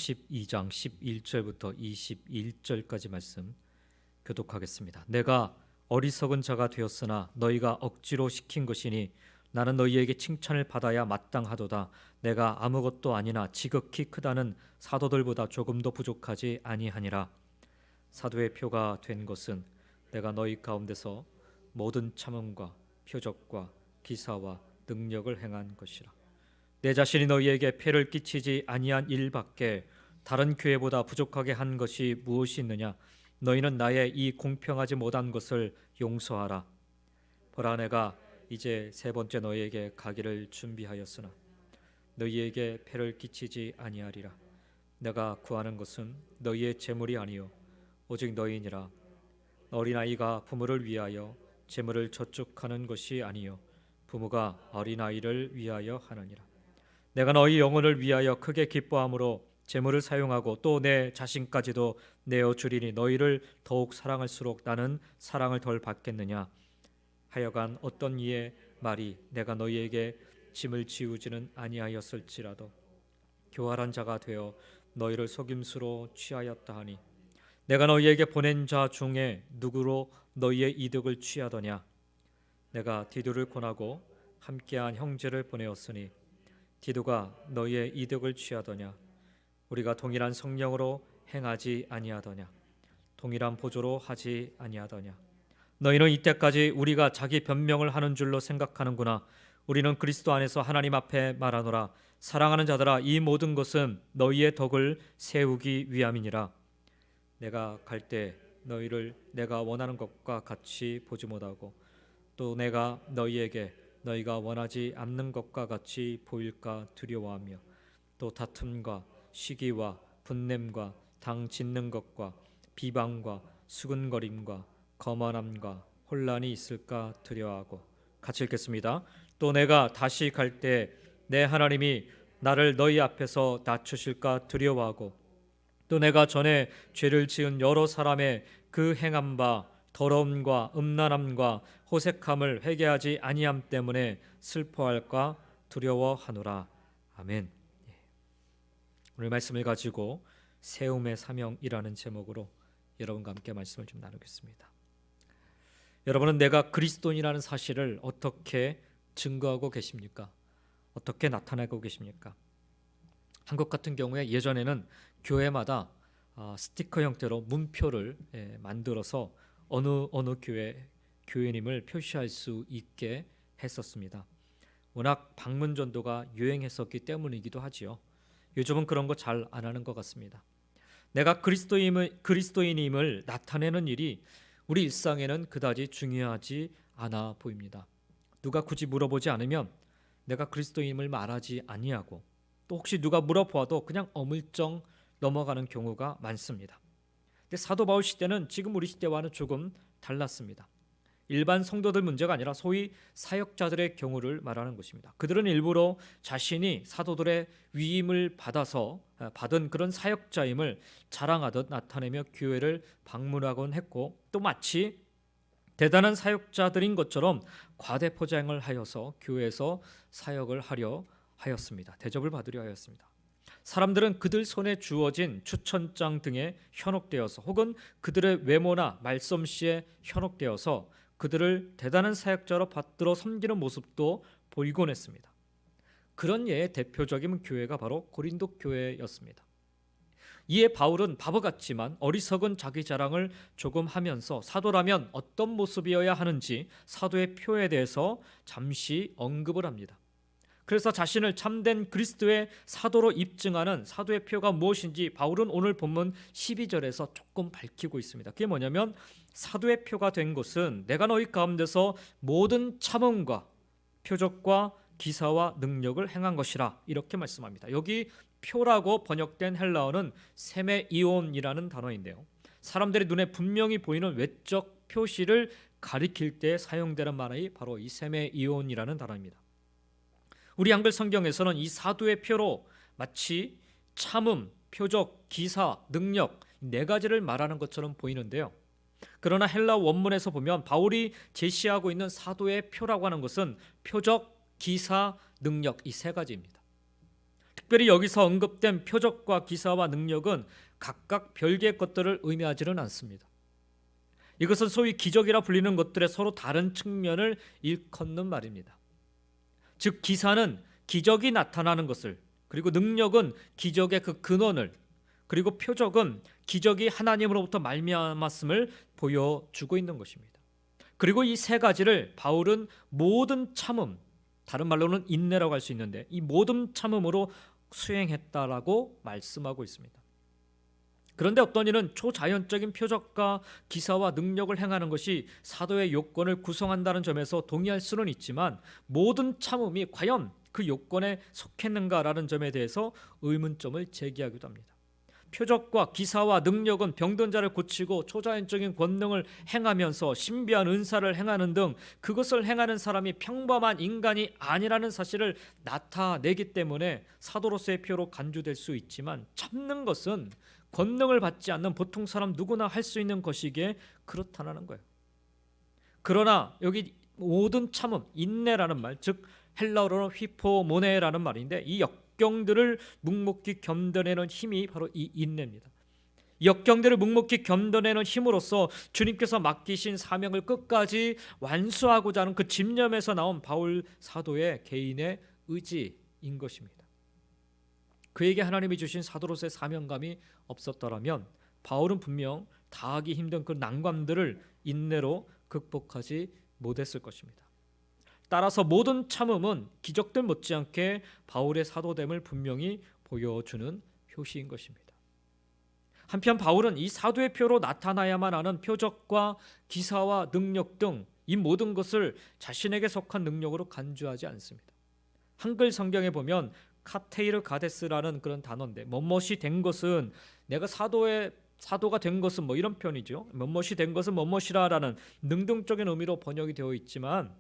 12장 11절부터 21절까지 말씀 교독하겠습니다. 내가 어리석은 자가 되었으나 너희가 억지로 시킨 것이니 나는 너희에게 칭찬을 받아야 마땅하도다. 내가 아무것도 아니나 지극히 크다는 사도들보다 조금도 부족하지 아니하니라. 사도의 표가 된 것은 내가 너희 가운데서 모든 참음과 표적과 기사와 능력을 행한 것이라. 내 자신이 너희에게 폐를 끼치지 아니한 일밖에 다른 교회보다 부족하게 한 것이 무엇이 있느냐? 너희는 나의 이 공평하지 못한 것을 용서하라. 보라, 내가 이제 세 번째 너희에게 가기를 준비하였으나 너희에게 폐를 끼치지 아니하리라. 내가 구하는 것은 너희의 재물이 아니요 오직 너희니라. 어린아이가 부모를 위하여 재물을 저축하는 것이 아니요 부모가 어린아이를 위하여 하느니라. 내가 너희 영혼을 위하여 크게 기뻐함으로 재물을 사용하고 또 내 자신까지도 내어주리니 너희를 더욱 사랑할수록 나는 사랑을 덜 받겠느냐? 하여간 어떤 이의 말이 내가 너희에게 짐을 지우지는 아니하였을지라도 교활한 자가 되어 너희를 속임수로 취하였다 하니 내가 너희에게 보낸 자 중에 누구로 너희의 이득을 취하더냐? 내가 디도를 권하고 함께한 형제를 보내었으니 디도가 너희의 이득을 취하더냐? 우리가 동일한 성령으로 행하지 아니하더냐? 동일한 보조로 하지 아니하더냐? 너희는 이때까지 우리가 자기 변명을 하는 줄로 생각하는구나. 우리는 그리스도 안에서 하나님 앞에 말하노라. 사랑하는 자들아, 이 모든 것은 너희의 덕을 세우기 위함이니라. 내가 갈 때 너희를 내가 원하는 것과 같이 보지 못하고 또 내가 너희에게 너희가 원하지 않는 것과 같이 보일까 두려워하며 또 다툼과 시기와 분냄과 당 짓는 것과 비방과 수근거림과 거만함과 혼란이 있을까 두려워하고. 같이 읽겠습니다. 또 내가 다시 갈 때 내 하나님이 나를 너희 앞에서 낮추실까 두려워하고 또 내가 전에 죄를 지은 여러 사람의 그 행한 바 더러움과 음란함과 호색함을 회개하지 아니함 때문에 슬퍼할까 두려워하노라. 아멘. 오늘 말씀을 가지고 세움의 사명이라는 제목으로 여러분과 함께 말씀을 좀 나누겠습니다. 여러분은 내가 그리스도인이라는 사실을 어떻게 증거하고 계십니까? 어떻게 나타내고 계십니까? 한국 같은 경우에 예전에는 교회마다 스티커 형태로 문표를 만들어서 어느 교회님을 표시할 수 있게 했었습니다. 워낙 방문 전도가 유행했었기 때문이기도 하지요. 요즘은 그런 거 잘 안 하는 것 같습니다. 내가 그리스도인임을 나타내는 일이 우리 일상에는 그다지 중요하지 않아 보입니다. 누가 굳이 물어보지 않으면 내가 그리스도인임을 말하지 아니하고 또 혹시 누가 물어보아도 그냥 어물쩡 넘어가는 경우가 많습니다. 근데 사도 바울 시대는 지금 우리 시대와는 조금 달랐습니다. 일반 성도들 문제가 아니라 소위 사역자들의 경우를 말하는 것입니다. 그들은 일부러 자신이 사도들의 위임을 받아서 받은 그런 사역자임을 자랑하듯 나타내며 교회를 방문하곤 했고 또 마치 대단한 사역자들인 것처럼 과대 포장을 하여서 교회에서 사역을 하려 하였습니다. 대접을 받으려 하였습니다. 사람들은 그들 손에 주어진 추천장 등에 현혹되어서 혹은 그들의 외모나 말솜씨에 현혹되어서 그들을 대단한 사역자로 받들어 섬기는 모습도 보이곤 했습니다. 그런 예의 대표적인 교회가 바로 고린도 교회였습니다. 이에 바울은 바보 같지만 어리석은 자기 자랑을 조금 하면서 사도라면 어떤 모습이어야 하는지 사도의 표에 대해서 잠시 언급을 합니다. 그래서 자신을 참된 그리스도의 사도로 입증하는 사도의 표가 무엇인지 바울은 오늘 본문 12절에서 조금 밝히고 있습니다. 그게 뭐냐면 사도의 표가 된 것은 내가 너희 가운데서 모든 참음과 표적과 기사와 능력을 행한 것이라 이렇게 말씀합니다. 여기 표라고 번역된 헬라어는 세메이온이라는 단어인데요. 사람들의 눈에 분명히 보이는 외적 표시를 가리킬 때 사용되는 말이 바로 이 세메이온이라는 단어입니다. 우리 한글 성경에서는 이 사도의 표로 마치 참음, 표적, 기사, 능력 네 가지를 말하는 것처럼 보이는데요. 그러나 헬라 원문에서 보면 바울이 제시하고 있는 사도의 표라고 하는 것은 표적, 기사, 능력 이 세 가지입니다. 특별히 여기서 언급된 표적과 기사와 능력은 각각 별개의 것들을 의미하지는 않습니다. 이것은 소위 기적이라 불리는 것들의 서로 다른 측면을 일컫는 말입니다. 즉 기사는 기적이 나타나는 것을, 그리고 능력은 기적의 그 근원을, 그리고 표적은 기적이 하나님으로부터 말미암았음을 보여주고 있는 것입니다. 그리고 이 세 가지를 바울은 모든 참음, 다른 말로는 인내라고 할 수 있는데 이 모든 참음으로 수행했다라고 말씀하고 있습니다. 그런데 어떤 이는 초자연적인 표적과 기사와 능력을 행하는 것이 사도의 요건을 구성한다는 점에서 동의할 수는 있지만 모든 참음이 과연 그 요건에 속했는가라는 점에 대해서 의문점을 제기하기도 합니다. 표적과 기사와 능력은 병든 자를 고치고 초자연적인 권능을 행하면서 신비한 은사를 행하는 등 그것을 행하는 사람이 평범한 인간이 아니라는 사실을 나타내기 때문에 사도로서의 표로 간주될 수 있지만, 참는 것은 권능을 받지 않는 보통 사람 누구나 할 수 있는 것이기에 그렇다는 거예요. 그러나 여기 모든 참음, 인내라는 말, 즉 헬라어로 휘포모네라는 말인데 이 역경들을 묵묵히 견뎌내는 힘이 바로 이 인내입니다. 역경들을 묵묵히 견뎌내는 힘으로써 주님께서 맡기신 사명을 끝까지 완수하고자 하는 그 집념에서 나온 바울 사도의 개인의 의지인 것입니다. 그에게 하나님이 주신 사도로서의 사명감이 없었더라면 바울은 분명 다하기 힘든 그 난관들을 인내로 극복하지 못했을 것입니다. 따라서 모든 참음은 기적들 못지않게 바울의 사도됨을 분명히 보여주는 표시인 것입니다. 한편 바울은 이 사도의 표로 나타나야만 하는 표적과 기사와 능력 등 이 모든 것을 자신에게 속한 능력으로 간주하지 않습니다. 한글 성경에 보면 카테이르 가데스라는 그런 단어인데 뭐뭇이 된 것은, 내가 사도가 된 것은 뭐 이런 표현이죠. 뭐뭇이 된 것은 뭐뭇이라라는 능동적인 의미로 번역이 되어 있지만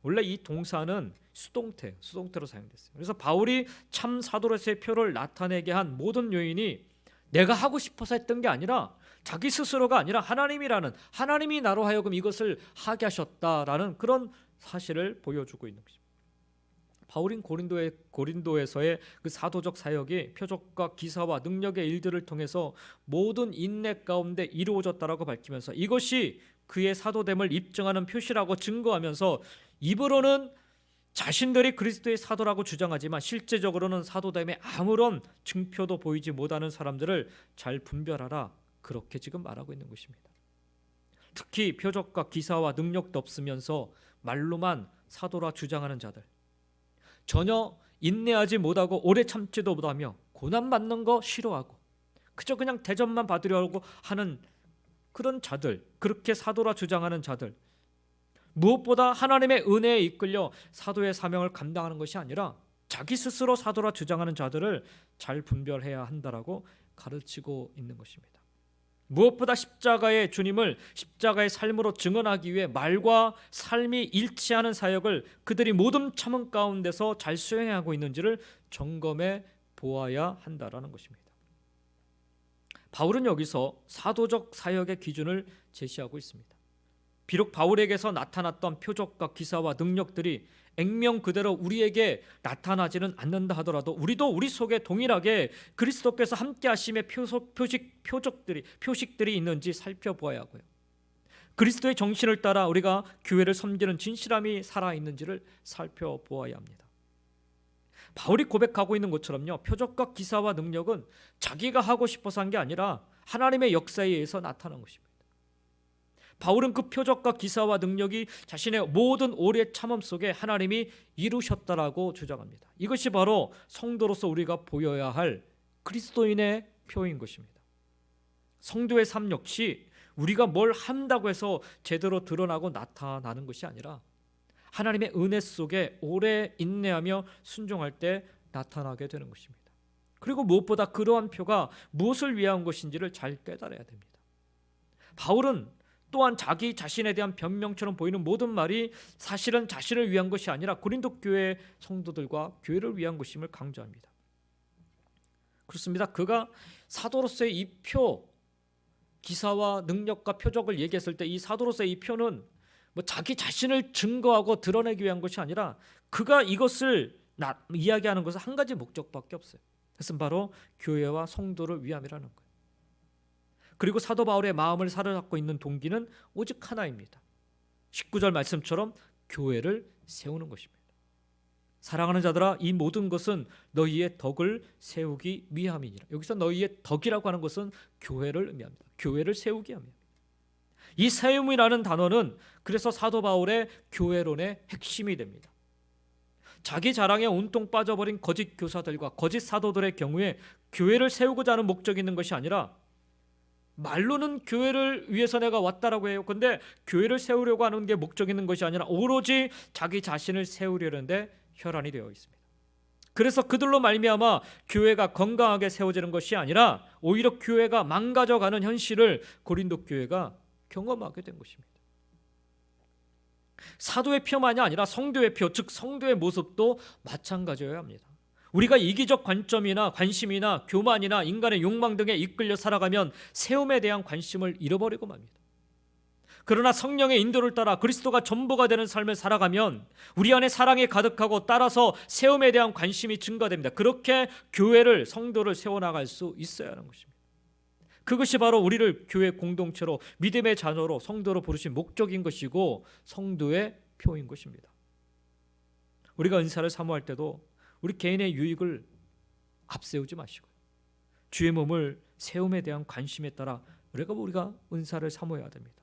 원래 이 동사는 수동태로 사용됐어요. 그래서 바울이 참 사도로서의 표를 나타내게 한 모든 요인이 내가 하고 싶어서 했던 게 아니라, 자기 스스로가 아니라 하나님이 나로 하여금 이것을 하게 하셨다라는 그런 사실을 보여주고 있는 것입니다. 바울인 고린도에서의 그 사도적 사역이 표적과 기사와 능력의 일들을 통해서 모든 인내 가운데 이루어졌다라고 밝히면서 이것이 그의 사도됨을 입증하는 표시라고 증거하면서 입으로는 자신들이 그리스도의 사도라고 주장하지만 실제적으로는 사도됨에 아무런 증표도 보이지 못하는 사람들을 잘 분별하라, 그렇게 지금 말하고 있는 것입니다. 특히 표적과 기사와 능력도 없으면서 말로만 사도라 주장하는 자들, 전혀 인내하지 못하고 오래 참지도 못하며 고난받는 거 싫어하고 그저 그냥 대접만 받으려고 하는 그런 자들, 그렇게 사도라 주장하는 자들, 무엇보다 하나님의 은혜에 이끌려 사도의 사명을 감당하는 것이 아니라 자기 스스로 사도라 주장하는 자들을 잘 분별해야 한다라고 가르치고 있는 것입니다. 무엇보다 십자가의 주님을 십자가의 삶으로 증언하기 위해 말과 삶이 일치하는 사역을 그들이 모든 참음 가운데서 잘 수행하고 있는지를 점검해 보아야 한다라는 것입니다. 바울은 여기서 사도적 사역의 기준을 제시하고 있습니다. 비록 바울에게서 나타났던 표적과 기사와 능력들이 액면 그대로 우리에게 나타나지는 않는다 하더라도 우리도 우리 속에 동일하게 그리스도께서 함께 하심의 표식들이 있는지 살펴보아야 하고요. 그리스도의 정신을 따라 우리가 교회를 섬기는 진실함이 살아있는지를 살펴보아야 합니다. 바울이 고백하고 있는 것처럼요, 표적과 기사와 능력은 자기가 하고 싶어서 한 게 아니라 하나님의 역사에 의해서 나타난 것입니다. 바울은 그 표적과 기사와 능력이 자신의 모든 오래 참음 속에 하나님이 이루셨다라고 주장합니다. 이것이 바로 성도로서 우리가 보여야 할 그리스도인의 표인 것입니다. 성도의 삶 역시 우리가 뭘 한다고 해서 제대로 드러나고 나타나는 것이 아니라 하나님의 은혜 속에 오래 인내하며 순종할 때 나타나게 되는 것입니다. 그리고 무엇보다 그러한 표가 무엇을 위한 것인지를 잘 깨달아야 됩니다. 바울은 또한 자기 자신에 대한 변명처럼 보이는 모든 말이 사실은 자신을 위한 것이 아니라 고린도 교회 성도들과 교회를 위한 것임을 강조합니다. 그렇습니다. 그가 사도로서의 이 표, 기사와 능력과 표적을 얘기했을 때 이 사도로서의 이 표는 뭐 자기 자신을 증거하고 드러내기 위한 것이 아니라 그가 이것을 이야기하는 것은 한 가지 목적밖에 없어요. 그것은 바로 교회와 성도를 위함이라는 거예요. 그리고 사도 바울의 마음을 사로잡고 있는 동기는 오직 하나입니다. 19절 말씀처럼 교회를 세우는 것입니다. 사랑하는 자들아, 이 모든 것은 너희의 덕을 세우기 위함이니라. 여기서 너희의 덕이라고 하는 것은 교회를 의미합니다. 교회를 세우기 위함입니다. 이 세움이라는 단어는 그래서 사도 바울의 교회론의 핵심이 됩니다. 자기 자랑에 온통 빠져버린 거짓 교사들과 거짓 사도들의 경우에 교회를 세우고자 하는 목적이 있는 것이 아니라, 말로는 교회를 위해서 내가 왔다라고 해요. 근데 교회를 세우려고 하는 게 목적이 있는 것이 아니라 오로지 자기 자신을 세우려는데 혈안이 되어 있습니다. 그래서 그들로 말미암아 교회가 건강하게 세워지는 것이 아니라 오히려 교회가 망가져가는 현실을 고린도 교회가 경험하게 된 것입니다. 사도의 표만이 아니라 성도의 표, 즉 성도의 모습도 마찬가지여야 합니다. 우리가 이기적 관점이나 관심이나 교만이나 인간의 욕망 등에 이끌려 살아가면 세움에 대한 관심을 잃어버리고 맙니다. 그러나 성령의 인도를 따라 그리스도가 전부가 되는 삶을 살아가면 우리 안에 사랑이 가득하고 따라서 세움에 대한 관심이 증가됩니다. 그렇게 교회를, 성도를 세워나갈 수 있어야 하는 것입니다. 그것이 바로 우리를 교회 공동체로, 믿음의 자녀로, 성도로 부르신 목적인 것이고 성도의 표인 것입니다. 우리가 은사를 사모할 때도 우리 개인의 유익을 앞세우지 마시고요, 주의 몸을 세움에 대한 관심에 따라 우리가 은사를 사모해야 됩니다.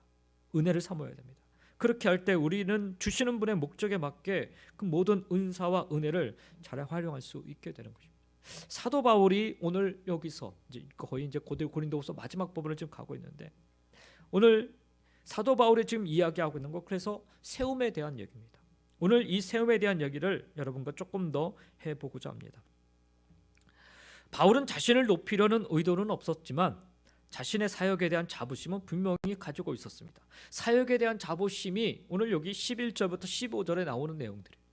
은혜를 사모해야 됩니다. 그렇게 할 때 우리는 주시는 분의 목적에 맞게 그 모든 은사와 은혜를 잘 활용할 수 있게 되는 것입니다. 사도 바울이 오늘 여기서 거의 고린도후서 마지막 부분을 지금 가고 있는데, 오늘 사도 바울이 지금 이야기하고 있는 것, 그래서 세움에 대한 얘기입니다. 오늘 이 세움에 대한 얘기를 여러분과 조금 더 해보고자 합니다. 바울은 자신을 높이려는 의도는 없었지만 자신의 사역에 대한 자부심은 분명히 가지고 있었습니다. 사역에 대한 자부심이 오늘 여기 11절부터 15절에 나오는 내용들이에요.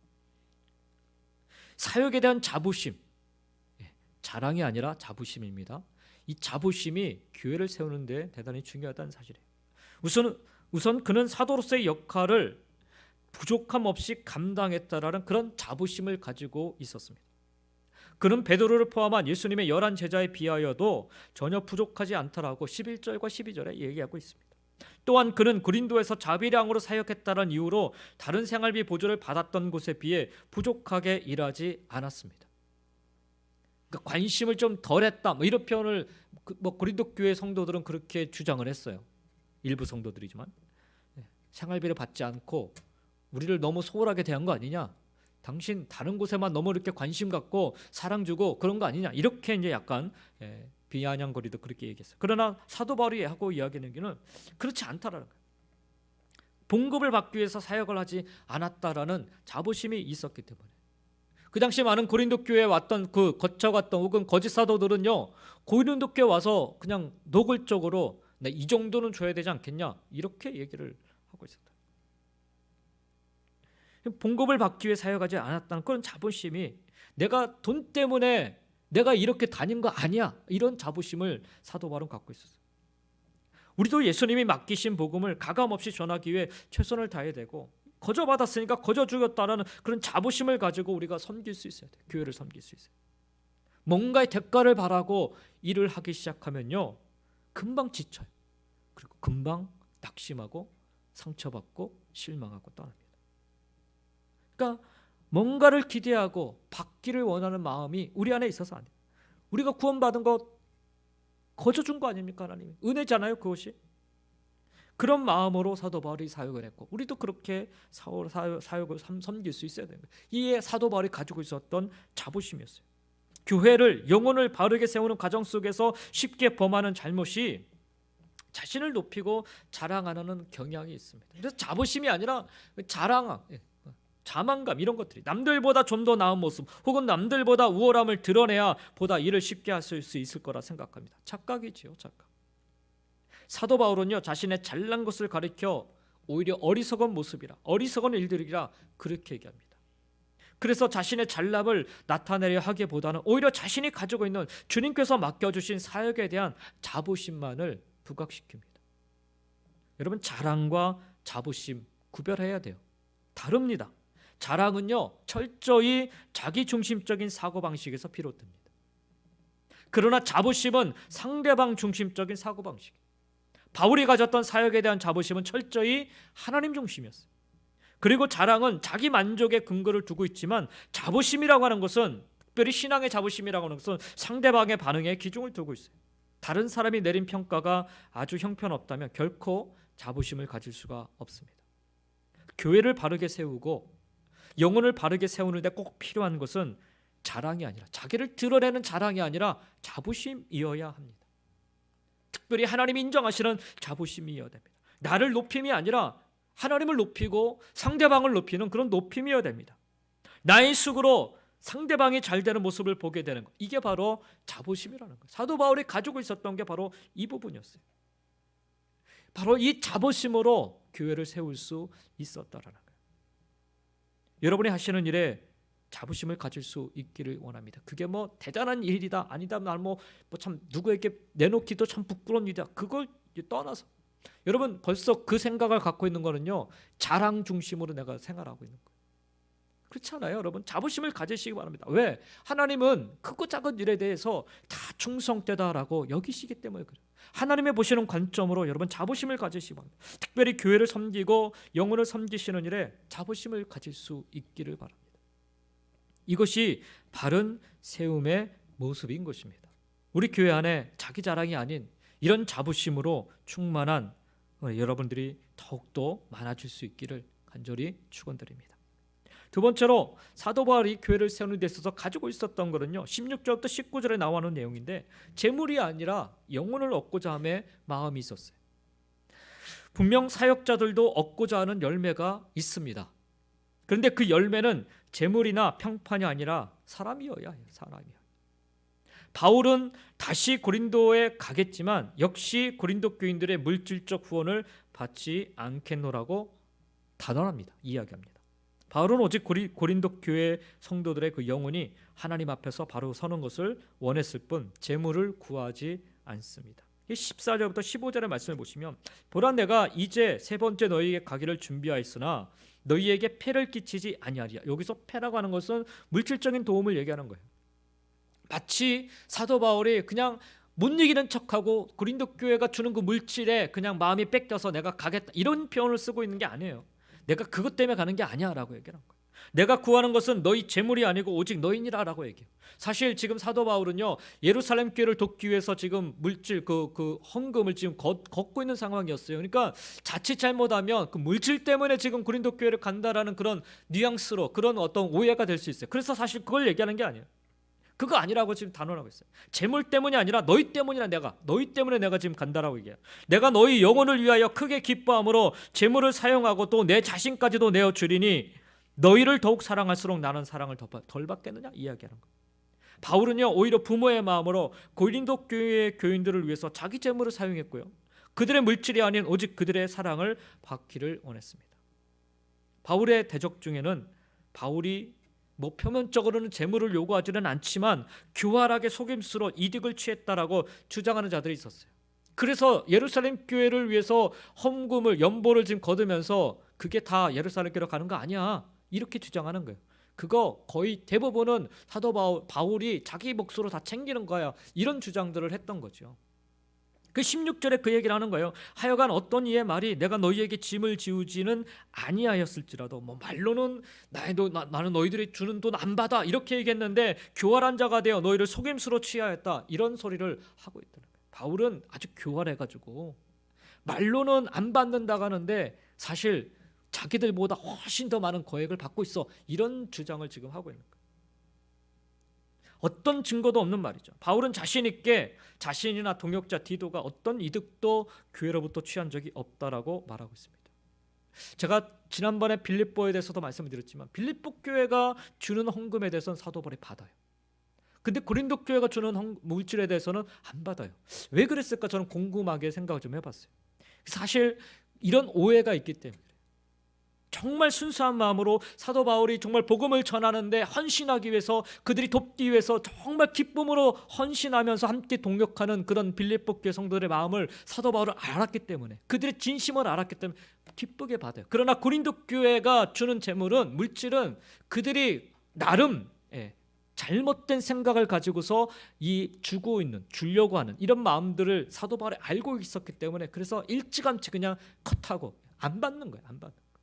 사역에 대한 자부심, 자랑이 아니라 자부심입니다. 이 자부심이 교회를 세우는 데 대단히 중요하다는 사실이에요. 우선 그는 사도로서의 역할을 부족함 없이 감당했다라는 그런 자부심을 가지고 있었습니다. 그는 베드로를 포함한 예수님의 11 제자에 비하여도 전혀 부족하지 않다라고 11절과 12절에 얘기하고 있습니다. 또한 그는 고린도에서 자비량으로 사역했다는 이유로 다른 생활비 보조를 받았던 곳에 비해 부족하게 일하지 않았습니다. 그러니까 관심을 좀 덜했다, 이런 표현을 고린도 교회 성도들은 그렇게 주장을 했어요. 일부 성도들이지만 생활비를 받지 않고 우리를 너무 소홀하게 대한 거 아니냐, 당신 다른 곳에만 너무 이렇게 관심 갖고 사랑 주고 그런 거 아니냐, 이렇게 이제 약간 비아냥거리도 그렇게 얘기했어요. 그러나 사도 바울이 하고 이야기하는 게는 그렇지 않다라는 거예요. 봉급을 받기 위해서 사역을 하지 않았다라는 자부심이 있었기 때문에 그 당시 많은 고린도 교회에 왔던 그 거쳐갔던 혹은 거짓 사도들은요, 고린도 교회 와서 그냥 노골적으로 이 정도는 줘야 되지 않겠냐, 이렇게 얘기를 하고 있었다. 봉급을 받기 위해 사역하지 않았다는 그런 자부심이, 내가 돈 때문에 내가 이렇게 다닌 거 아니야, 이런 자부심을 사도 바울은 갖고 있었어요. 우리도 예수님이 맡기신 복음을 가감없이 전하기 위해 최선을 다해야 되고, 거저 받았으니까 거저 주겠다라는 그런 자부심을 가지고 우리가 섬길 수 있어야 돼요. 교회를 섬길 수 있어요. 뭔가의 대가를 바라고 일을 하기 시작하면요, 금방 지쳐요. 그리고 금방 낙심하고 상처받고 실망하고 떠납니다. 그러니까 뭔가를 기대하고 받기를 원하는 마음이 우리 안에 있어서 안 돼요. 우리가 구원받은 것 거저 준 거 아닙니까? 하나님이 은혜잖아요, 그것이. 그런 마음으로 사도 바울이 사역을 했고, 우리도 그렇게 사역을 섬길 수 있어야 됩니다. 이게 사도 바울이 가지고 있었던 자부심이었어요. 교회를, 영혼을 바르게 세우는 과정 속에서 쉽게 범하는 잘못이 자신을 높이고 자랑하는 경향이 있습니다. 그래서 자부심이 아니라 자만감, 이런 것들이, 남들보다 좀 더 나은 모습 혹은 남들보다 우월함을 드러내야 보다 일을 쉽게 하실 수 있을 거라 생각합니다. 착각이지요, 착각. 사도 바울은요, 자신의 잘난 것을 가리켜 오히려 어리석은 모습이라, 어리석은 일들이라 그렇게 얘기합니다. 그래서 자신의 잘남을 나타내려 하기보다는 오히려 자신이 가지고 있는 주님께서 맡겨주신 사역에 대한 자부심만을 부각시킵니다. 여러분, 자랑과 자부심 구별해야 돼요. 다릅니다. 자랑은요, 철저히 자기중심적인 사고방식에서 비롯됩니다. 그러나 자부심은 상대방 중심적인 사고방식. 바울이 가졌던 사역에 대한 자부심은 철저히 하나님 중심이었어요. 그리고 자랑은 자기 만족의 근거를 두고 있지만 자부심이라고 하는 것은, 특별히 신앙의 자부심이라고 하는 것은 상대방의 반응에 기준을 두고 있어요. 다른 사람이 내린 평가가 아주 형편없다면 결코 자부심을 가질 수가 없습니다. 교회를 바르게 세우고 영혼을 바르게 세우는데 꼭 필요한 것은 자랑이 아니라, 자기를 드러내는 자랑이 아니라 자부심이어야 합니다. 특별히 하나님이 인정하시는 자부심이어야 됩니다. 나를 높임이 아니라 하나님을 높이고 상대방을 높이는 그런 높임이어야 됩니다. 나의 숙으로 상대방이 잘 되는 모습을 보게 되는 것, 이게 바로 자부심이라는 거예요. 사도 바울이 가지고 있었던 게 바로 이 부분이었어요. 바로 이 자부심으로 교회를 세울 수 있었다라는 거예요. 여러분이 하시는 일에 자부심을 가질 수 있기를 원합니다. 그게 뭐 대단한 일이다 아니다, 난 뭐 참 누구에게 내놓기도 참 부끄러운 일이다, 그걸 떠나서 여러분 벌써 그 생각을 갖고 있는 거는요, 자랑 중심으로 내가 생활하고 있는 거예요. 그렇지 않아요? 여러분 자부심을 가지시기 바랍니다. 왜? 하나님은 크고 작은 일에 대해서 다 충성되다라고 여기시기 때문에 그래요. 하나님의 보시는 관점으로 여러분 자부심을 가지시기 바랍니다. 특별히 교회를 섬기고 영혼을 섬기시는 일에 자부심을 가질 수 있기를 바랍니다. 이것이 바른 세움의 모습인 것입니다. 우리 교회 안에 자기 자랑이 아닌 이런 자부심으로 충만한 여러분들이 더욱더 많아질 수 있기를 간절히 축원드립니다. 두 번째로 사도 바울이 교회를 세우는 데 있어서 가지고 있었던 것은요, 16절부터 19절에 나오는 내용인데, 재물이 아니라 영혼을 얻고자 함의 마음이 있었어요. 분명 사역자들도 얻고자 하는 열매가 있습니다. 그런데 그 열매는 재물이나 평판이 아니라 사람이어야 해요. 사람이요. 바울은 다시 고린도에 가겠지만 역시 고린도 교인들의 물질적 후원을 받지 않겠노라고 단언합니다. 이야기합니다. 바울은 오직 고린도 교회 성도들의 그 영혼이 하나님 앞에서 바로 서는 것을 원했을 뿐 재물을 구하지 않습니다. 14절부터 15절의 말씀을 보시면, 보라 내가 이제 세 번째 너희에게 가기를 준비하였으나 너희에게 폐를 끼치지 아니하리라. 여기서 폐라고 하는 것은 물질적인 도움을 얘기하는 거예요. 마치 사도 바울이 그냥 못 이기는 척하고 고린도 교회가 주는 그 물질에 그냥 마음이 뺏겨서 내가 가겠다, 이런 표현을 쓰고 있는 게 아니에요. 내가 그것 때문에 가는 게 아니야 라고 얘기하는 거예요. 내가 구하는 것은 너희 재물이 아니고 오직 너희니라 라고 얘기해요. 사실 지금 사도 바울은요, 예루살렘 교회를 돕기 위해서 지금 물질 그 헌금을 지금 걷고 있는 상황이었어요. 그러니까 자칫 잘못하면 그 물질 때문에 지금 고린도 교회를 간다라는 그런 뉘앙스로 그런 어떤 오해가 될 수 있어요. 그래서 사실 그걸 얘기하는 게 아니에요. 그거 아니라고 지금 단언하고 있어요. 재물 때문이 아니라 너희 때문이라, 너희 때문에 내가 지금 간다라고 얘기해요. 내가 너희 영혼을 위하여 크게 기뻐함으로 재물을 사용하고 또 내 자신까지도 내어 주리니 너희를 더욱 사랑할수록 나는 사랑을 덜 받겠느냐, 이야기하는 거예요. 바울은요, 오히려 부모의 마음으로 고린도 교회의 교인들을 위해서 자기 재물을 사용했고요, 그들의 물질이 아닌 오직 그들의 사랑을 받기를 원했습니다. 바울의 대적 중에는 바울이 뭐 표면적으로는 재물을 요구하지는 않지만 교활하게 속임수로 이득을 취했다라고 주장하는 자들이 있었어요. 그래서 예루살렘 교회를 위해서 헌금을, 연보를 지금 거두면서 그게 다 예루살렘 교회로 가는 거 아니야, 이렇게 주장하는 거예요. 그거 거의 대부분은 사도 바울이 자기 몫으로 다 챙기는 거야, 이런 주장들을 했던 거죠. 그 16절에 그 얘기를 하는 거예요. 하여간 어떤 이의 말이 내가 너희에게 짐을 지우지는 아니하였을지라도, 뭐 말로는 나는 너희들이 주는 돈 안 받아 이렇게 얘기했는데 교활한 자가 되어 너희를 속임수로 취하였다, 이런 소리를 하고 있다는 거예요. 바울은 아주 교활해가지고 말로는 안 받는다고 하는데 사실 자기들보다 훨씬 더 많은 거액을 받고 있어, 이런 주장을 지금 하고 있는 거예요. 어떤 증거도 없는 말이죠. 바울은 자신 있게 자신이나 동역자 디도가 어떤 이득도 교회로부터 취한 적이 없다라고 말하고 있습니다. 제가 지난번에 빌립보에 대해서도 말씀을 드렸지만 빌립보 교회가 주는 헌금에 대해서는 사도 바울이 받아요. 근데 고린도 교회가 주는 물질에 대해서는 안 받아요. 왜 그랬을까 저는 궁금하게 생각을 좀 해봤어요. 사실 이런 오해가 있기 때문에 정말 순수한 마음으로 사도 바울이 정말 복음을 전하는데 헌신하기 위해서, 그들이 돕기 위해서 정말 기쁨으로 헌신하면서 함께 동역하는 그런 빌립보 교회 성도들의 마음을 사도 바울은 알았기 때문에, 그들의 진심을 알았기 때문에 기쁘게 받아요. 그러나 고린도 교회가 주는 재물은, 물질은 그들이 나름 잘못된 생각을 가지고서 이 주려고 하는 이런 마음들을 사도 바울이 알고 있었기 때문에 그래서 일찌감치 그냥 컷하고 안 받는 거예요. 안 받는 거예요.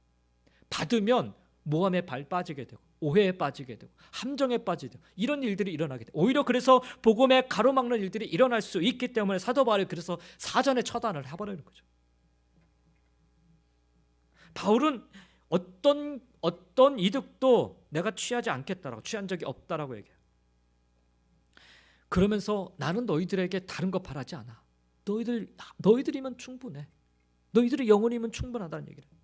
받으면 모함에 발 빠지게 되고 오해에 빠지게 되고 함정에 빠지게 되고 이런 일들이 일어나게 돼요. 오히려 그래서 복음에 가로막는 일들이 일어날 수 있기 때문에 사도 바울이 그래서 사전에 처단을 해버리는 거죠. 바울은 어떤 이득도 내가 취하지 않겠다라고, 취한 적이 없다라고 얘기해요. 그러면서 나는 너희들에게 다른 거 바라지 않아. 너희들이면 충분해. 너희들이 영혼이면 충분하다는 얘기를 해요.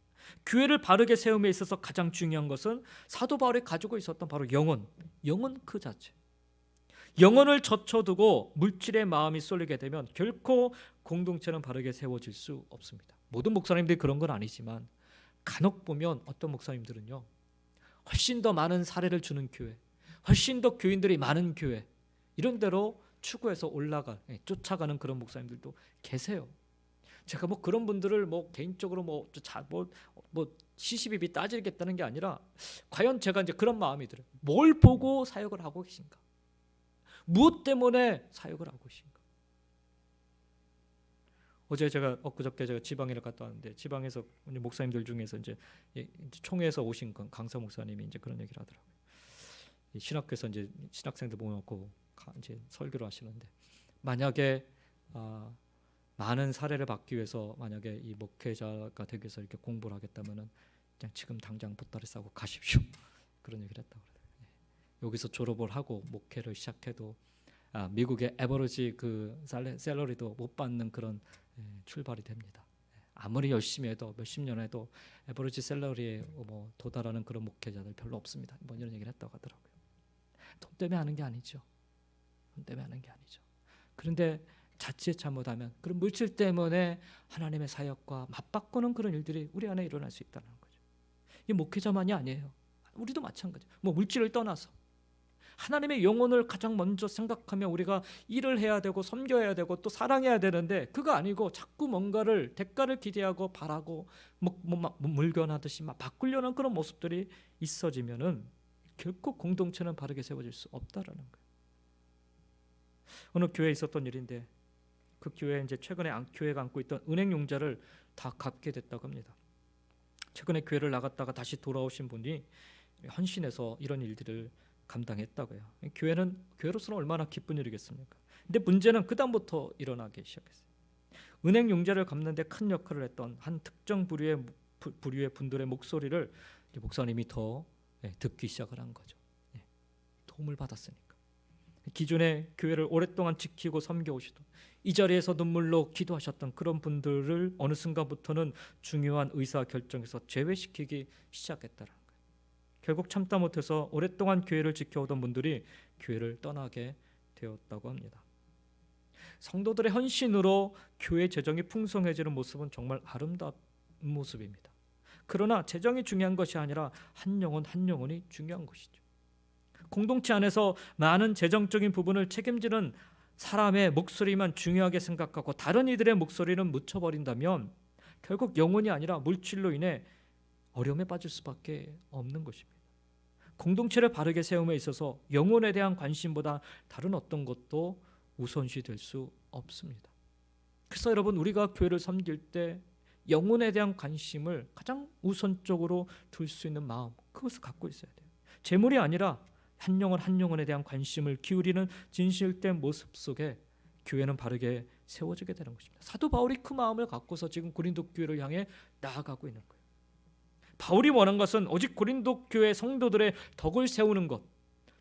교회를 바르게 세움에 있어서 가장 중요한 것은 사도 바울이 가지고 있었던 바로 영혼 그 자체. 영혼을 젖혀두고 물질의 마음이 쏠리게 되면 결코 공동체는 바르게 세워질 수 없습니다. 모든 목사님들이 그런 건 아니지만 간혹 보면 어떤 목사님들은요, 훨씬 더 많은 사례를 주는 교회, 훨씬 더 교인들이 많은 교회, 이런 데로 추구해서 쫓아가는 그런 목사님들도 계세요. 제가 뭐 그런 분들을 뭐 개인적으로 시시비비 따지겠다는 게 아니라 과연 제가 이제 그런 마음이 들어요. 뭘 보고 사역을 하고 계신가? 무엇 때문에 사역을 하고 계신가? 엊그저께 제가 지방에 갔다 왔는데 지방에서 목사님들 중에서 이제 총회에서 오신 강사 목사님이 이제 그런 얘기를 하더라고요. 신학교에서 이제 신학생들 모여놓고 이제 설교를 하시는데 만약에 많은 사례를 받기 위해서 만약에 이 목회자가 되기 위해서 이렇게 공부를 하겠다면은 그냥 지금 당장 보따리 싸고 가십시오. 그런 얘기를 했다고 그래요. 여기서 졸업을 하고 목회를 시작해도 미국의 에버리지 그 셀러리도 못 받는 그런 출발이 됩니다. 아무리 열심히 해도 몇십 년 해도 에버리지 셀러리에 뭐 도달하는 그런 목회자들 별로 없습니다. 뭐 이런 얘기를 했다고 하더라고요. 돈 때문에 하는 게 아니죠. 돈 때문에 하는 게 아니죠. 그런데 자칫 잘못하면 그런 물질 때문에 하나님의 사역과 맞바꾸는 그런 일들이 우리 안에 일어날 수 있다는 거죠. 이 목회자만이 아니에요. 우리도 마찬가지예요. 뭐 물질을 떠나서 하나님의 영혼을 가장 먼저 생각하며 우리가 일을 해야 되고 섬겨야 되고 또 사랑해야 되는데 그거 아니고 자꾸 뭔가를 대가를 기대하고 바라고 물건하듯이 막 바꾸려는 그런 모습들이 있어지면은 결코 공동체는 바르게 세워질 수 없다라는 거예요. 어느 교회에 있었던 일인데 그 교회에 이제 최근에 교회가 안고 있던 은행 용자를 다 갚게 됐다고 합니다. 최근에 교회를 나갔다가 다시 돌아오신 분이 헌신해서 이런 일들을 감당했다고요. 교회로서는 얼마나 기쁜 일이겠습니까? 근데 문제는 그 다음부터 일어나기 시작했어요. 은행 용자를 갚는 데 큰 역할을 했던 한 특정 부류의 분들의 목소리를 목사님이 더 듣기 시작을 한 거죠. 도움을 받았으니까. 기존에 교회를 오랫동안 지키고 섬겨오시던 이 자리에서 눈물로 기도하셨던 그런 분들을 어느 순간부터는 중요한 의사결정에서 제외시키기 시작했다는 거예요. 결국 참다 못해서 오랫동안 교회를 지켜오던 분들이 교회를 떠나게 되었다고 합니다. 성도들의 헌신으로 교회 재정이 풍성해지는 모습은 정말 아름다운 모습입니다. 그러나 재정이 중요한 것이 아니라 한 영혼이 중요한 것이죠. 공동체 안에서 많은 재정적인 부분을 책임지는 사람의 목소리만 중요하게 생각하고 다른 이들의 목소리는 묻혀버린다면 결국 영혼이 아니라 물질로 인해 어려움에 빠질 수밖에 없는 것입니다. 공동체를 바르게 세움에 있어서 영혼에 대한 관심보다 다른 어떤 것도 우선시 될 수 없습니다. 그래서 여러분, 우리가 교회를 섬길 때 영혼에 대한 관심을 가장 우선적으로 둘 수 있는 마음, 그것을 갖고 있어야 돼요. 재물이 아니라 한 영혼에 대한 관심을 기울이는 진실된 모습 속에 교회는 바르게 세워지게 되는 것입니다. 사도 바울이 그 마음을 갖고서 지금 고린도 교회를 향해 나아가고 있는 거예요. 바울이 원한 것은 오직 고린도 교회 성도들의 덕을 세우는 것,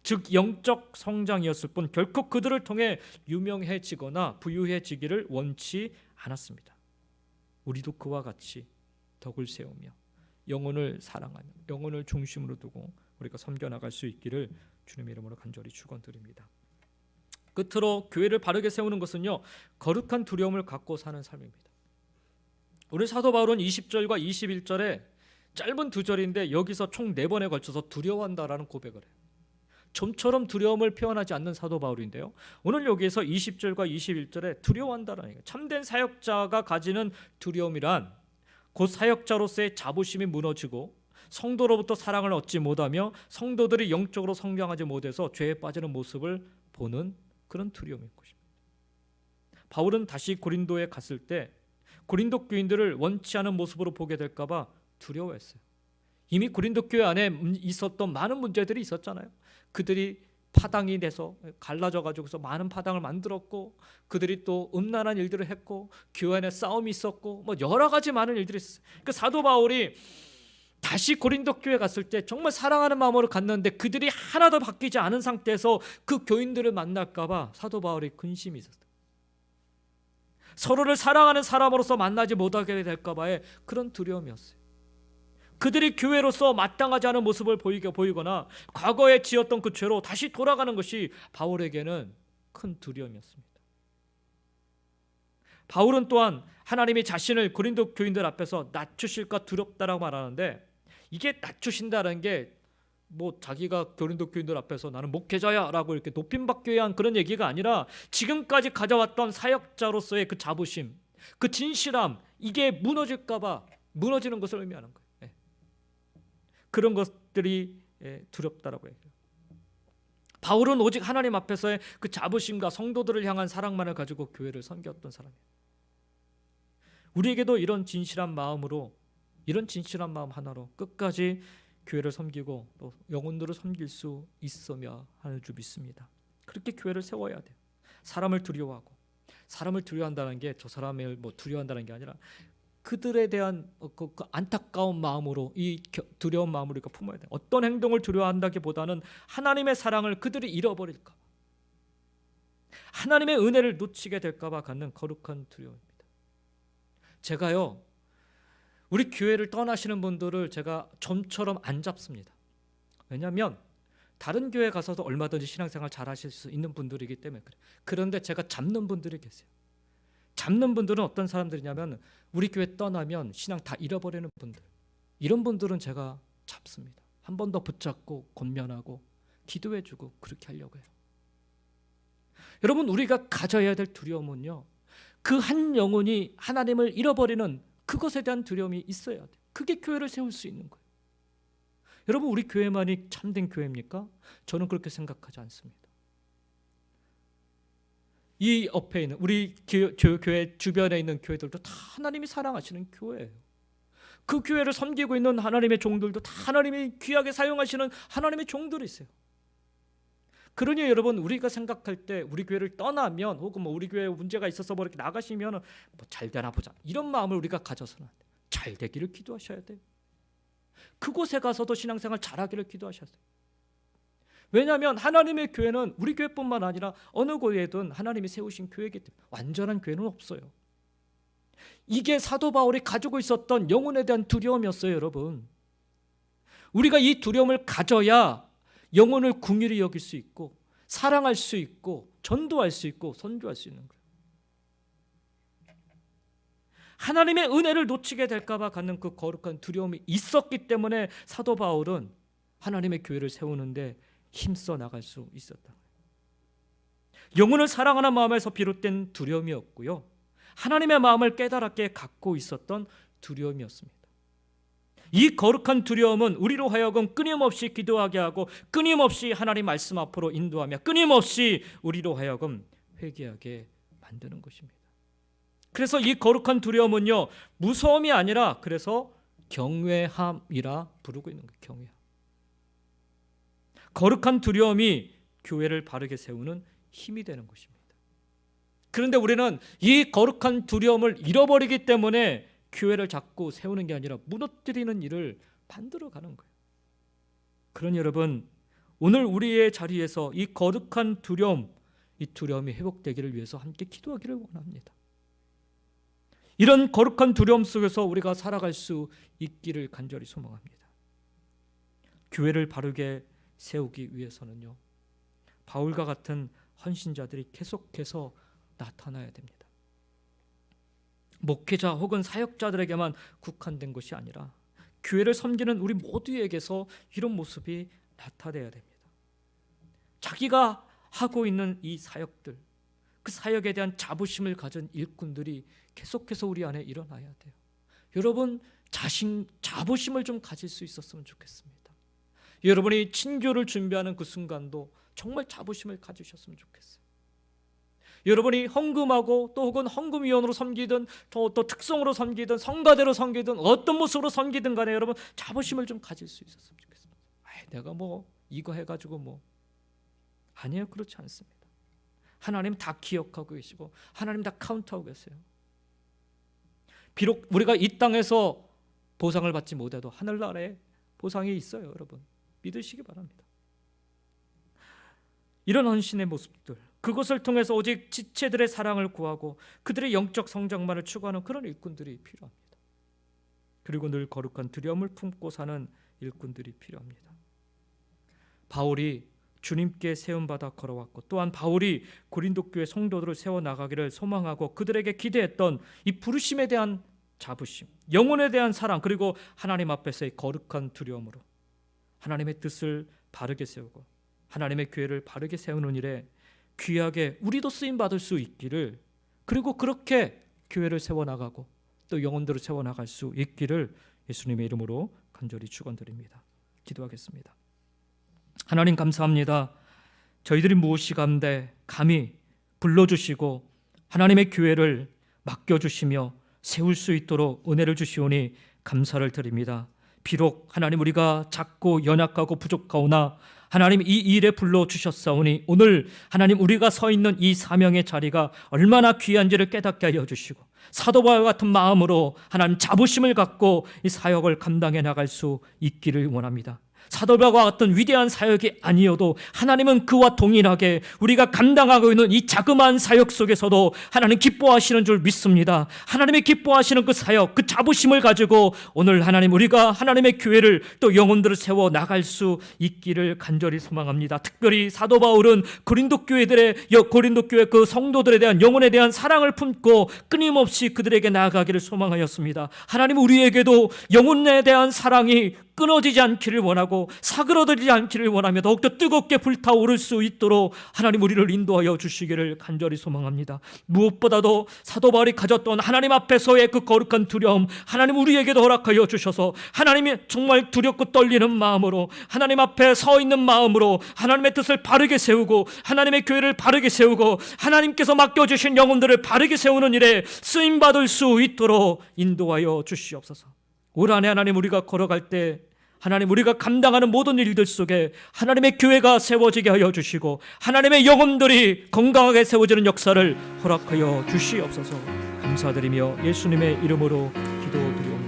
즉 영적 성장이었을 뿐 결코 그들을 통해 유명해지거나 부유해지기를 원치 않았습니다. 우리도 그와 같이 덕을 세우며 영혼을 사랑하며 영혼을 중심으로 두고 우리가 섬겨나갈 수 있기를 주님의 이름으로 간절히 축원드립니다. 끝으로 교회를 바르게 세우는 것은요, 거룩한 두려움을 갖고 사는 삶입니다. 우리 사도 바울은 20절과 21절에 짧은 두 절인데 여기서 총 4번에 걸쳐서 두려워한다라는 고백을 해요. 좀처럼 두려움을 표현하지 않는 사도 바울인데요, 오늘 여기에서 20절과 21절에 두려워한다라는 얘기예요. 참된 사역자가 가지는 두려움이란 곧 사역자로서의 자부심이 무너지고 성도로부터 사랑을 얻지 못하며 성도들이 영적으로 성장하지 못해서 죄에 빠지는 모습을 보는 그런 두려움인 것입니다. 바울은 다시 고린도에 갔을 때 고린도 교인들을 원치 않은 모습으로 보게 될까 봐 두려워했어요. 이미 고린도 교회 안에 있었던 많은 문제들이 있었잖아요. 그들이 파당이 돼서 갈라져 가지고서 많은 파당을 만들었고, 그들이 또 음란한 일들을 했고, 교회 안에 싸움이 있었고, 뭐 여러 가지 많은 일들이 있었어요. 그 사도 바울이 다시 고린도 교회 갔을 때 정말 사랑하는 마음으로 갔는데 그들이 하나도 바뀌지 않은 상태에서 그 교인들을 만날까 봐 사도 바울이 근심이 있었어요. 서로를 사랑하는 사람으로서 만나지 못하게 될까 봐의 그런 두려움이었어요. 그들이 교회로서 마땅하지 않은 모습을 보이거나 과거에 지었던 그 죄로 다시 돌아가는 것이 바울에게는 큰 두려움이었습니다. 바울은 또한 하나님이 자신을 고린도 교인들 앞에서 낮추실까 두렵다라고 말하는데, 이게 낮추신다는 게 뭐 자기가 고린도 교인들 앞에서 나는 목회자야라고 이렇게 높임받기 위한 그런 얘기가 아니라 지금까지 가져왔던 사역자로서의 그 자부심, 그 진실함, 이게 무너질까 봐 무너지는 것을 의미하는 거예요. 그런 것들이 두렵다라고 해요. 바울은 오직 하나님 앞에서의 그 자부심과 성도들을 향한 사랑만을 가지고 교회를 섬겼던 사람이에요. 우리에게도 이런 진실한 마음으로, 이런 진실한 마음 하나로 끝까지 교회를 섬기고 또 영혼들을 섬길 수 있으며 하는 줄 믿습니다. 그렇게 교회를 세워야 돼요. 사람을 두려워하고, 사람을 두려워한다는 게 저 사람을 뭐 두려워한다는 게 아니라 그들에 대한 그 안타까운 마음으로, 이 두려운 마음으로 우리가 품어야 돼요. 어떤 행동을 두려워한다기보다는 하나님의 사랑을 그들이 잃어버릴까, 하나님의 은혜를 놓치게 될까 봐 갖는 거룩한 두려움입니다. 제가요, 우리 교회를 떠나시는 분들을 제가 좀처럼 안 잡습니다. 왜냐하면 다른 교회 가서도 얼마든지 신앙생활 잘 하실 수 있는 분들이기 때문에 그래요. 그런데 제가 잡는 분들이 계세요. 잡는 분들은 어떤 사람들이냐면 우리 교회 떠나면 신앙 다 잃어버리는 분들, 이런 분들은 제가 잡습니다. 한 번 더 붙잡고 권면하고 기도해주고 그렇게 하려고 해요. 여러분, 우리가 가져야 될 두려움은요, 그 한 영혼이 하나님을 잃어버리는 그것에 대한 두려움이 있어야 돼요. 그게 교회를 세울 수 있는 거예요. 여러분, 우리 교회만이 참된 교회입니까? 저는 그렇게 생각하지 않습니다. 이 옆에 있는 우리 교회 주변에 있는 교회들도 다 하나님이 사랑하시는 교회예요. 그 교회를 섬기고 있는 하나님의 종들도 다 하나님이 귀하게 사용하시는 하나님의 종들이 있어요. 그러니 여러분, 우리가 생각할 때 우리 교회를 떠나면, 혹은 뭐 우리 교회에 문제가 있어서 뭐 이렇게 나가시면 뭐 잘 되나 보자, 이런 마음을 우리가 가져서는 안 돼요. 잘 되기를 기도하셔야 돼요. 그곳에 가서도 신앙생활 잘하기를 기도하셔야 돼요. 왜냐하면 하나님의 교회는 우리 교회뿐만 아니라 어느 교회든 하나님이 세우신 교회이기 때문에 완전한 교회는 없어요. 이게 사도 바울이 가지고 있었던 영혼에 대한 두려움이었어요. 여러분, 우리가 이 두려움을 가져야 영혼을 긍휼히 여길 수 있고 사랑할 수 있고 전도할 수 있고 선교할 수 있는 거예요. 하나님의 은혜를 놓치게 될까 봐 갖는 그 거룩한 두려움이 있었기 때문에 사도 바울은 하나님의 교회를 세우는데 힘써 나갈 수 있었다. 영혼을 사랑하는 마음에서 비롯된 두려움이었고요, 하나님의 마음을 깨달았게 갖고 있었던 두려움이었습니다. 이 거룩한 두려움은 우리로 하여금 끊임없이 기도하게 하고 끊임없이 하나님 말씀 앞으로 인도하며 끊임없이 우리로 하여금 회개하게 만드는 것입니다. 그래서 이 거룩한 두려움은요, 무서움이 아니라 그래서 경외함이라 부르고 있는 거예요. 경외함. 거룩한 두려움이 교회를 바르게 세우는 힘이 되는 것입니다. 그런데 우리는 이 거룩한 두려움을 잃어버리기 때문에 교회를 자꾸 세우는 게 아니라 무너뜨리는 일을 만들어가는 거예요. 그러니 여러분, 오늘 우리의 자리에서 이 거룩한 두려움, 이 두려움이 회복되기를 위해서 함께 기도하기를 원합니다. 이런 거룩한 두려움 속에서 우리가 살아갈 수 있기를 간절히 소망합니다. 교회를 바르게 세우기 위해서는요, 바울과 같은 헌신자들이 계속해서 나타나야 됩니다. 목회자 혹은 사역자들에게만 국한된 것이 아니라 교회를 섬기는 우리 모두에게서 이런 모습이 나타나야 됩니다. 자기가 하고 있는 이 사역들, 그 사역에 대한 자부심을 가진 일꾼들이 계속해서 우리 안에 일어나야 돼요. 여러분 자부심을 좀 가질 수 있었으면 좋겠습니다. 여러분이 친교를 준비하는 그 순간도 정말 자부심을 가지셨으면 좋겠어요. 여러분이 헌금하고 또 혹은 헌금위원으로 섬기든 또 특성으로 섬기든 성가대로 섬기든 어떤 모습으로 섬기든 간에 여러분 자부심을 좀 가질 수 있었으면 좋겠습니다. 내가 이거 해가지고 아니에요. 그렇지 않습니다. 하나님 다 기억하고 계시고 하나님 다 카운트하고 계세요. 비록 우리가 이 땅에서 보상을 받지 못해도 하늘나라에 보상이 있어요. 여러분 믿으시기 바랍니다. 이런 헌신의 모습들, 그것을 통해서 오직 지체들의 사랑을 구하고 그들의 영적 성장만을 추구하는 그런 일꾼들이 필요합니다. 그리고 늘 거룩한 두려움을 품고 사는 일꾼들이 필요합니다. 바울이 주님께 세움받아 걸어왔고 또한 바울이 고린도 교회 성도들을 세워나가기를 소망하고 그들에게 기대했던 이 부르심에 대한 자부심, 영혼에 대한 사랑, 그리고 하나님 앞에서의 거룩한 두려움으로 하나님의 뜻을 바르게 세우고 하나님의 교회를 바르게 세우는 일에 귀하게 우리도 쓰임받을 수 있기를, 그리고 그렇게 교회를 세워나가고 또 영혼들을 세워나갈 수 있기를 예수님의 이름으로 간절히 축원드립니다. 기도하겠습니다. 하나님 감사합니다. 저희들이 무엇이 가운데 감히 불러주시고 하나님의 교회를 맡겨주시며 세울 수 있도록 은혜를 주시오니 감사를 드립니다. 비록 하나님 우리가 작고 연약하고 부족하오나 하나님 이 일에 불러주셨사오니 오늘 하나님 우리가 서 있는 이 사명의 자리가 얼마나 귀한지를 깨닫게 하여 주시고 사도 바울과 같은 마음으로 하나님 자부심을 갖고 이 사역을 감당해 나갈 수 있기를 원합니다. 사도 바울과 같은 위대한 사역이 아니어도 하나님은 그와 동일하게 우리가 감당하고 있는 이 자그마한 사역 속에서도 하나님 기뻐하시는 줄 믿습니다. 하나님이 기뻐하시는 그 사역, 그 자부심을 가지고 오늘 하나님 우리가 하나님의 교회를 또 영혼들을 세워 나갈 수 있기를 간절히 소망합니다. 특별히 사도 바울은 고린도 교회 그 성도들에 대한 영혼에 대한 사랑을 품고 끊임없이 그들에게 나아가기를 소망하였습니다. 하나님 우리에게도 영혼에 대한 사랑이 끊어지지 않기를 원하고 사그러들지 않기를 원하며 더욱더 뜨겁게 불타오를 수 있도록 하나님 우리를 인도하여 주시기를 간절히 소망합니다. 무엇보다도 사도 바울이 가졌던 하나님 앞에서의 그 거룩한 두려움, 하나님 우리에게도 허락하여 주셔서 하나님이 정말 두렵고 떨리는 마음으로 하나님 앞에 서 있는 마음으로 하나님의 뜻을 바르게 세우고 하나님의 교회를 바르게 세우고 하나님께서 맡겨주신 영혼들을 바르게 세우는 일에 쓰임받을 수 있도록 인도하여 주시옵소서. 올 한해 하나님 우리가 걸어갈 때 하나님 우리가 감당하는 모든 일들 속에 하나님의 교회가 세워지게 하여 주시고 하나님의 영혼들이 건강하게 세워지는 역사를 허락하여 주시옵소서. 감사드리며 예수님의 이름으로 기도드리옵소서.